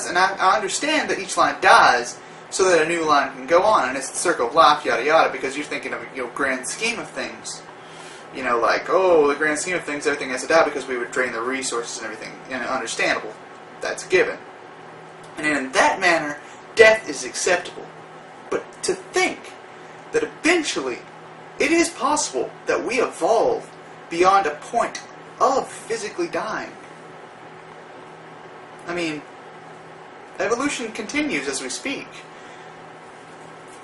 And I understand that each line dies so that a new line can go on, and it's the circle of life, yada yada, because you're thinking of, grand scheme of things. Like, oh, the grand scheme of things, everything has to die because we would drain the resources and everything. Understandable. That's a given. And in that manner, death is acceptable. But to think that eventually it is possible that we evolve beyond a point of physically dying. I mean, evolution continues as we speak.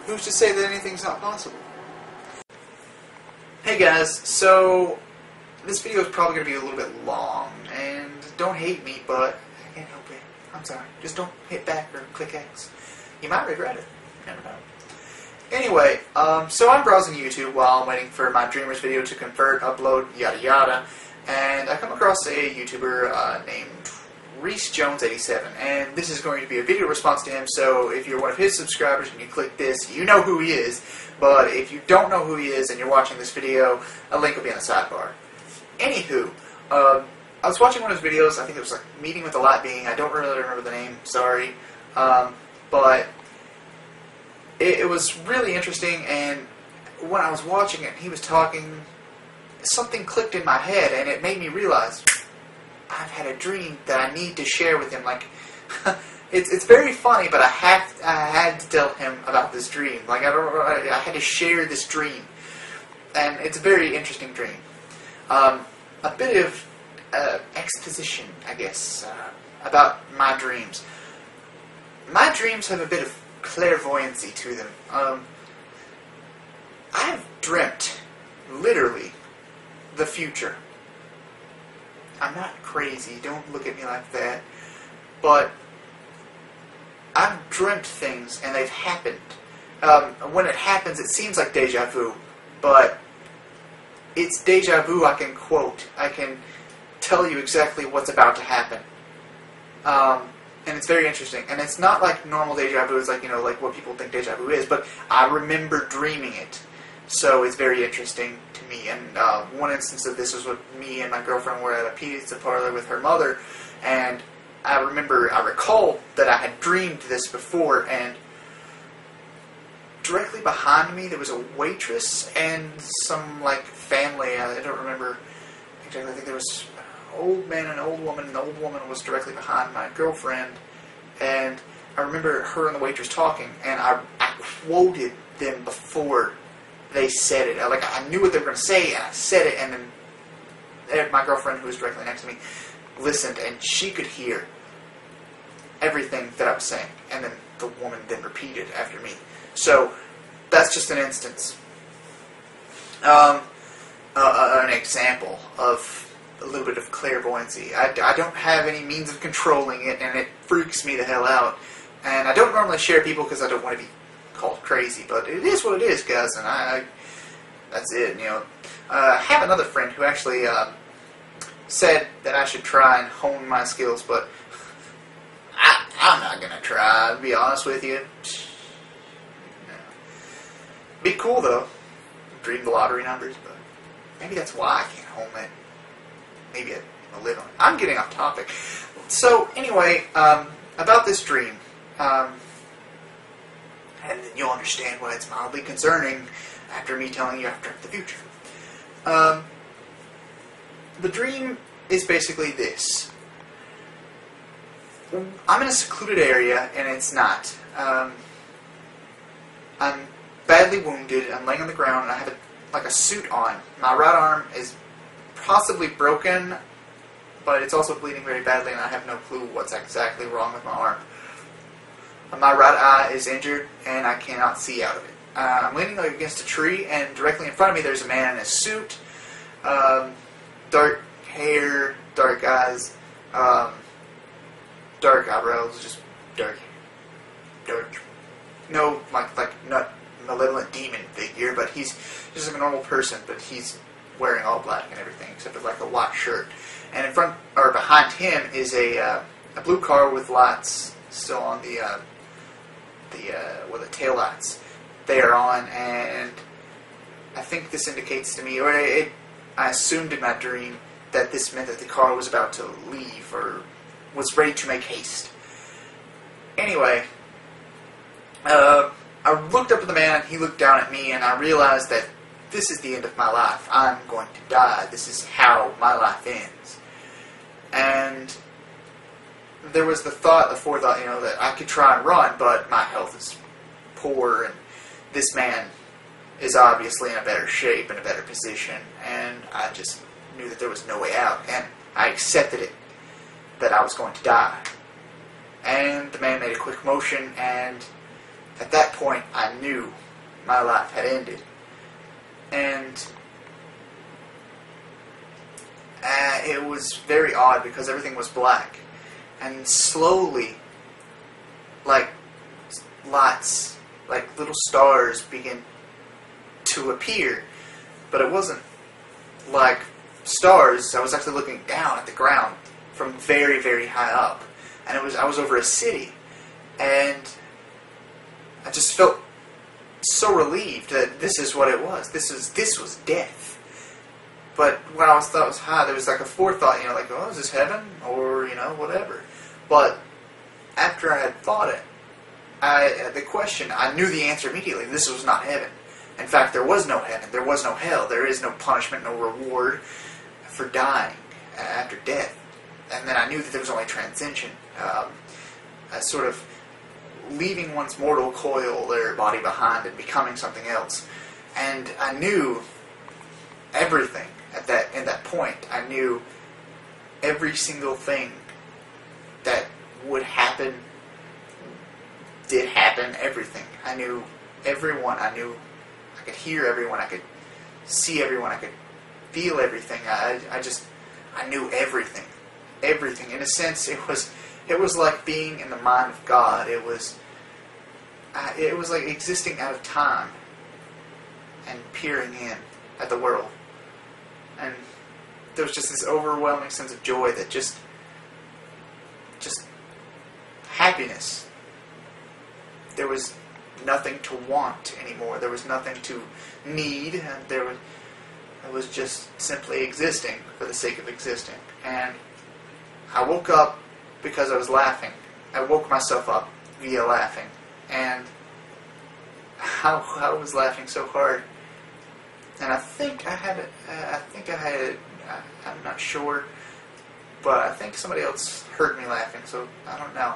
Who's to say that anything's not possible? Hey guys, so this video is probably going to be a little bit long, and don't hate me, but I can't help it. I'm sorry. Just don't hit back or click X. You might regret it. You never know. Anyway, so I'm browsing YouTube while I'm waiting for my Dreamers video to convert, upload, yada yada, and I come across a YouTuber named ReeseJones87, and this is going to be a video response to him, so if you're one of his subscribers and you click this, you know who he is, but if you don't know who he is and you're watching this video, a link will be in the sidebar. Anywho, I was watching one of his videos, I think it was like Meeting with a Light Being, I don't really remember the name, sorry, but it was really interesting, and when I was watching it, he was talking, something clicked in my head, and it made me realize, I've had a dream that I need to share with him. Like, it's very funny, but I had to tell him about this dream. Like, I had to share this dream, and it's a very interesting dream. A bit of exposition, I guess, about my dreams. My dreams have a bit of clairvoyancy to them. I've dreamt, literally, the future. I'm not crazy, don't look at me like that, but I've dreamt things and they've happened. When it happens, it seems like deja vu, but it's deja vu I can quote. I can tell you exactly what's about to happen. And it's very interesting. And it's not like normal deja vu, it's like, like what people think deja vu is, but I remember dreaming it. So it's very interesting to me, and one instance of this was when me and my girlfriend were at a pizza parlor with her mother, and I recall that I had dreamed this before, and directly behind me there was a waitress and some, like, family. I don't remember exactly. I think there was an old man and an old woman, and the old woman was directly behind my girlfriend, and I remember her and the waitress talking, and I quoted them before they said it. Like, I knew what they were going to say, and I said it, and then my girlfriend, who was directly next to me, listened, and she could hear everything that I was saying, and then the woman then repeated after me. So, that's just an instance. An example of a little bit of clairvoyancy. I don't have any means of controlling it, and it freaks me the hell out. And I don't normally share people because I don't want to be called crazy, but it is what it is, guys, and that's it, I have another friend who actually said that I should try and hone my skills, but I'm not going to try, to be honest with you. No. Be cool, though. Dream the lottery numbers, but maybe that's why I can't hone it. Maybe I'll live on it. I'm getting off topic. So, anyway, about this dream, and then you'll understand why it's mildly concerning after me telling you I've dreamt the future. The dream is basically this. I'm in a secluded area, and it's not. I'm badly wounded, I'm laying on the ground, and I have a suit on. My right arm is possibly broken, but it's also bleeding very badly, and I have no clue what's exactly wrong with my arm. My right eye is injured, and I cannot see out of it. I'm leaning against a tree, and directly in front of me there's a man in a suit, dark hair, dark eyes, dark eyebrows, just dark, no, like not malevolent demon figure, but he's just like a normal person, but he's wearing all black and everything, except for like a white shirt. And in front, or behind him, is a blue car with lights still on the tail lights. They are on, and I think this indicates to me, or I assumed in my dream that this meant that the car was about to leave, or was ready to make haste. anyway, I looked up at the man, he looked down at me, and I realized that this is the end of my life. I'm going to die. This is how my life ends. And there was the forethought, that I could try and run, but my health is poor, and this man is obviously in a better shape, in a better position, and I just knew that there was no way out, and I accepted it, that I was going to die. And the man made a quick motion, and at that point, I knew my life had ended. And it was very odd because everything was black. And slowly, like lights, like little stars began to appear. But it wasn't like stars. I was actually looking down at the ground from very, very high up. And I was over a city. And I just felt so relieved that this is what it was. This was death. But when I thought it was high, there was like a forethought, like, oh, is this heaven? Or, whatever. But after I had thought it, the question, I knew the answer immediately. This was not heaven. In fact, there was no heaven. There was no hell. There is no punishment, no reward for dying after death. And then I knew that there was only transcension. Sort of leaving one's mortal coil, their body behind, and becoming something else. And I knew everything in that point. I knew every single thing that would happen, did happen, everything. I knew everyone. I could hear everyone. I could see everyone. I could feel everything. I knew everything. Everything. In a sense, it was like being in the mind of God. It was like existing out of time and peering in at the world. And there was just this overwhelming sense of joy that just happiness. There was nothing to want anymore. There was nothing to need. And it was just simply existing for the sake of existing. And I woke up because I was laughing. I woke myself up via laughing. And I was laughing so hard. And I think I had it, I'm not sure, but I think somebody else heard me laughing, so I don't know.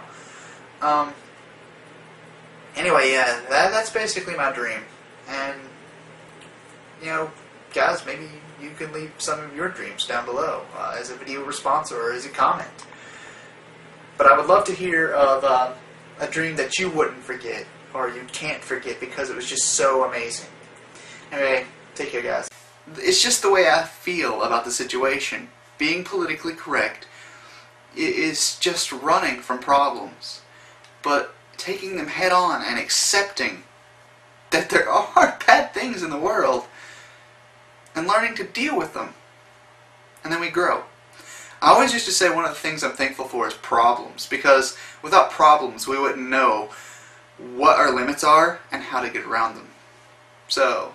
Anyway, yeah, that's basically my dream. And, guys, maybe you can leave some of your dreams down below as a video response or as a comment. But I would love to hear of a dream that you wouldn't forget or you can't forget because it was just so amazing. Anyway, take care, guys. It's just the way I feel about the situation. Being politically correct is just running from problems, but taking them head on and accepting that there are bad things in the world and learning to deal with them. And then we grow. I always used to say one of the things I'm thankful for is problems, because without problems we wouldn't know what our limits are and how to get around them. So,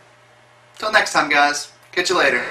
till next time, guys. Catch you later.